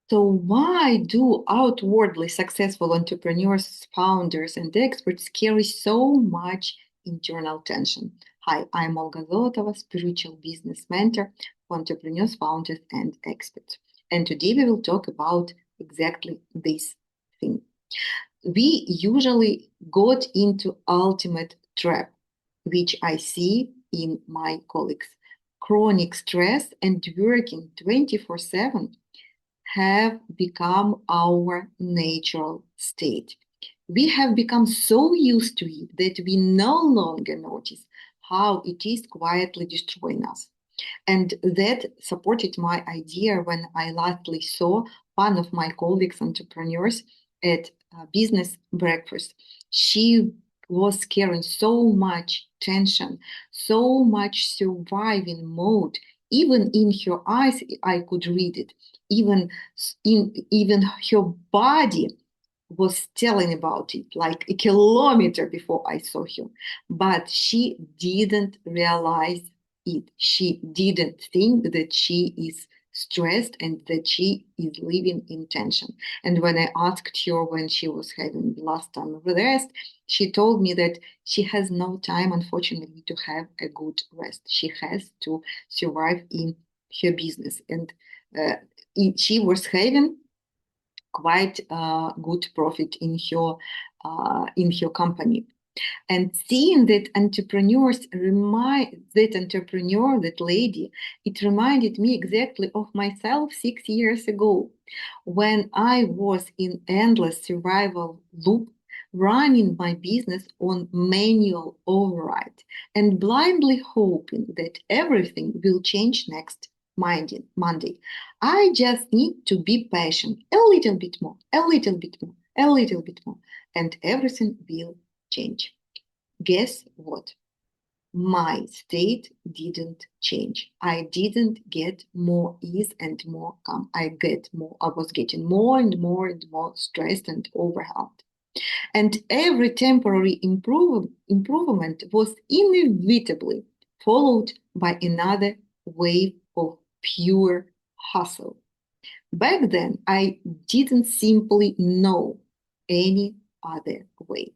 So why do outwardly successful entrepreneurs, founders, and experts carry so much internal tension? Hi, I'm Olga Zolotova, spiritual business mentor for entrepreneurs, founders, and experts. And today we will talk about exactly this thing. We usually got into ultimate trap, which I see in my colleagues. Chronic stress and working 24/7 have become our natural state. We have become so used to it that we no longer notice how it is quietly destroying us. And that supported my idea when I lastly saw one of my colleagues, entrepreneurs, at a business breakfast. She was carrying so much tension, so much surviving mode. Even in her eyes, I could read it. Even her body was telling about it like a kilometer before I saw her. But she didn't realize it. She didn't think that she is stressed and that she is living in tension. And when I asked her when she was having the last time of rest, she told me that she has no time, unfortunately, to have a good rest. She has to survive in her business. And she was having quite good profit in her company. And seeing that that lady, it reminded me exactly of myself 6 years ago, when I was in endless survival loop, running my business on manual override and blindly hoping that everything will change next Monday. I just need to be patient a little bit more, a little bit more, a little bit more, and everything will change. Guess what? My state didn't change. I didn't get more ease and more calm. I was getting more and more and more stressed and overwhelmed. And every temporary improvement was inevitably followed by another wave of pure hustle. Back then, I didn't simply know any other way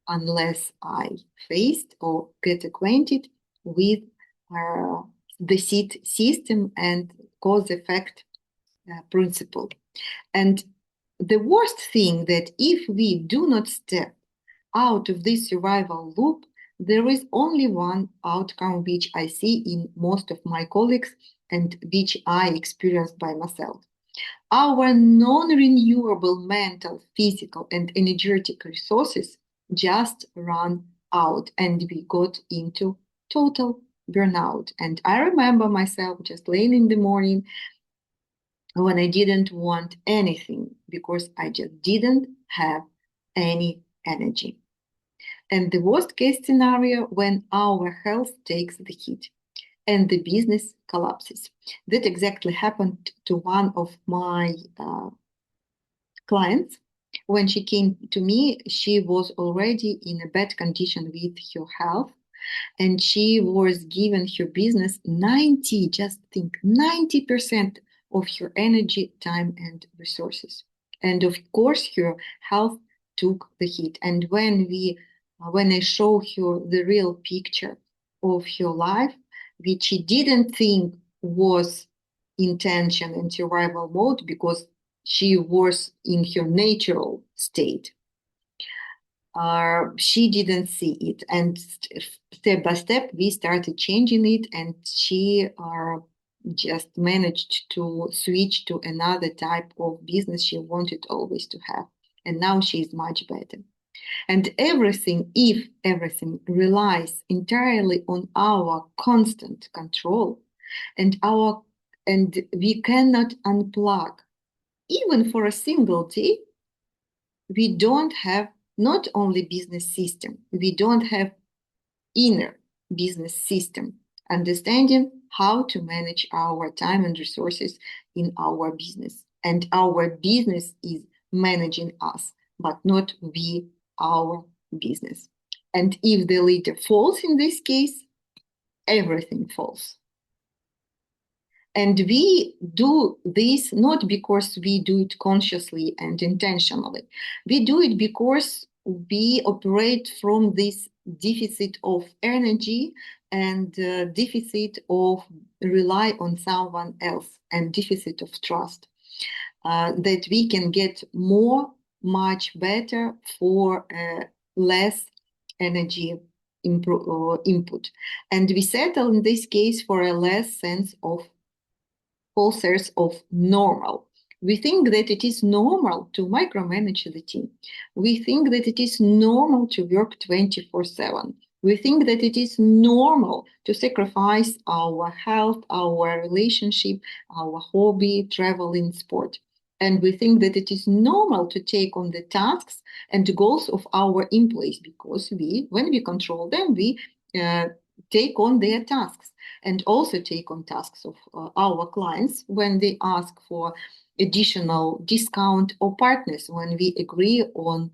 unless I faced or get acquainted with uh, the seed system and cause effect principle. And the worst thing that if we do not step out of this survival loop, there is only one outcome which I see in most of my colleagues and which I experienced by myself. Our non-renewable mental, physical, and energetic resources just run out and we got into total burnout. And I remember myself just laying in the morning when I didn't want anything because I just didn't have any energy. And the worst case scenario when our health takes the hit and the business collapses. That exactly happened to one of my clients. When she came to me, she was already in a bad condition with her health, and she was given her business 90, just think, 90% of her energy, time, and resources. And of course, her health took the hit. And when I show her the real picture of her life, which she didn't think was intention and survival mode because she was in her natural state. She didn't see it, and step by step we started changing it, and she just managed to switch to another type of business she wanted always to have, and now she is much better. And if everything relies entirely on our constant control and we cannot unplug even for a single day, we don't have not only business system, we don't have inner business system, understanding how to manage our time and resources in our business. And our business is managing us, but not we our business. And if the leader falls in this case, everything falls. And we do this not because we do it consciously and intentionally. We do it because we operate from this deficit of energy and deficit of rely on someone else and deficit of trust. That we can get much better for less energy input. And we settle in this case for a less sense of false sense of normal. We think that it is normal to micromanage the team. We think that it is normal to work 24/7. We think that it is normal to sacrifice our health, our relationship, our hobby, traveling, sport. And we think that it is normal to take on the tasks and goals of our employees because when we control them, we take on their tasks and also take on tasks of our clients when they ask for additional discount, or partners when we agree on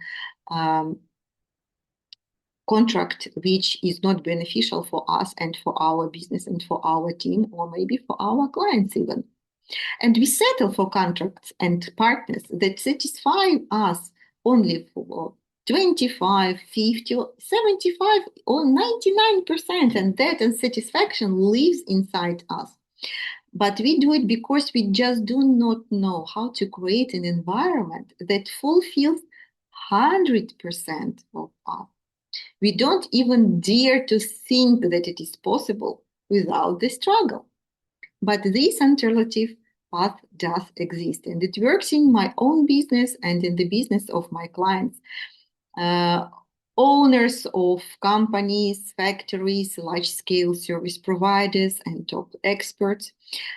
contract which is not beneficial for us and for our business and for our team, or maybe for our clients even. And we settle for contracts and partners that satisfy us only for 25, 50, 75, or 99%, and that unsatisfaction lives inside us. But we do it because we just do not know how to create an environment that fulfills 100% of us. We don't even dare to think that it is possible without the struggle. But this alternative path does exist, and it works in my own business and in the business of my clients. Owners of companies, factories, large-scale service providers, and top experts.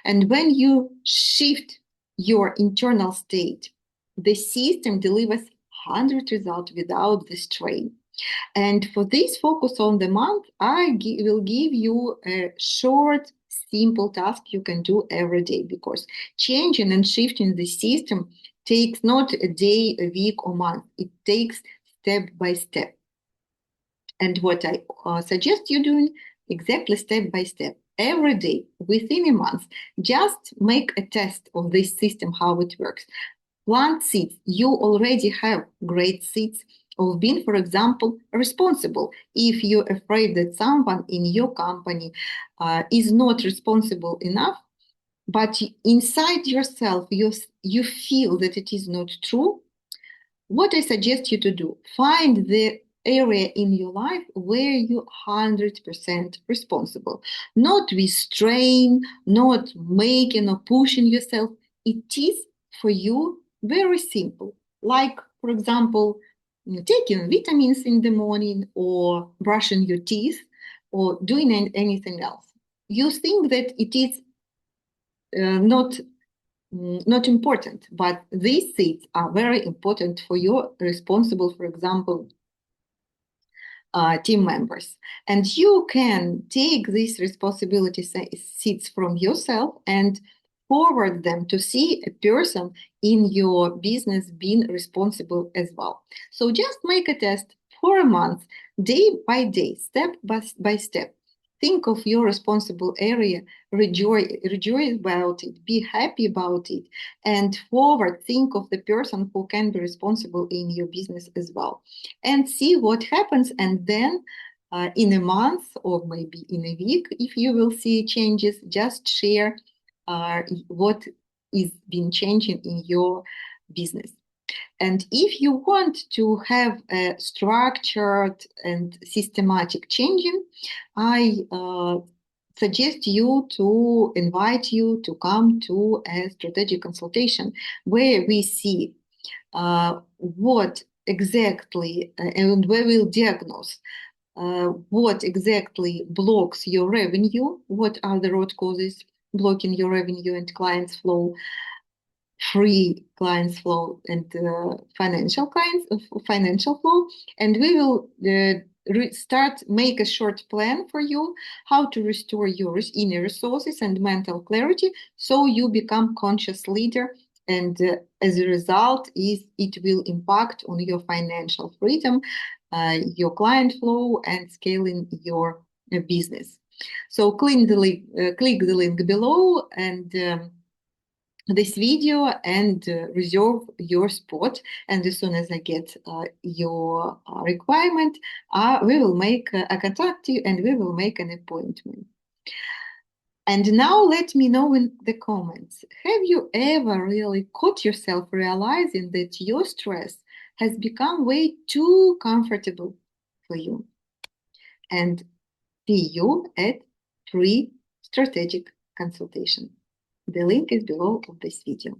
And when you shift your internal state, the system delivers 100 results without the strain. And for this focus on the month, I will give you a short, simple task you can do every day, because changing and shifting the system takes not a day, a week, or month. It takes step by step. And what I suggest you doing, exactly step by step, every day, within a month, just make a test of this system, how it works. Plant seeds. You already have great seeds of being, for example, responsible. If you're afraid that someone in your company is not responsible enough, but inside yourself, you feel that it is not true, what I suggest you to do, find the area in your life where you're 100% responsible. Not with strain, not making or pushing yourself. It is for you very simple. Like, for example, taking vitamins in the morning, or brushing your teeth, or doing anything else. You think that it is not important, but these seeds are very important for your responsible, for example, team members. And you can take these responsibility seeds from yourself and forward them to see a person in your business being responsible as well. So just make a test for a month, day by day, step by step. Think of your responsible area, rejoice about it, be happy about it, and forward think of the person who can be responsible in your business as well. And see what happens. And then in a month, or maybe in a week, if you will see changes, just share what is been changing in your business. And if you want to have a structured and systematic changing, I suggest you to invite you to come to a strategic consultation where we see what exactly, and where we'll diagnose what exactly blocks your revenue, what are the root causes blocking your revenue and clients flow, free clients flow, and financial flow. And we will make a short plan for you how to restore your inner resources and mental clarity, so you become conscious leader. And as a result, it will impact on your financial freedom, your client flow, and scaling your business. So click the link below and this video and reserve your spot. And as soon as I get your requirement, we will I contact you and we will make an appointment. And now let me know in the comments, have you ever really caught yourself realizing that your stress has become way too comfortable for you? And see you at free strategic consultation. The link is below of this video.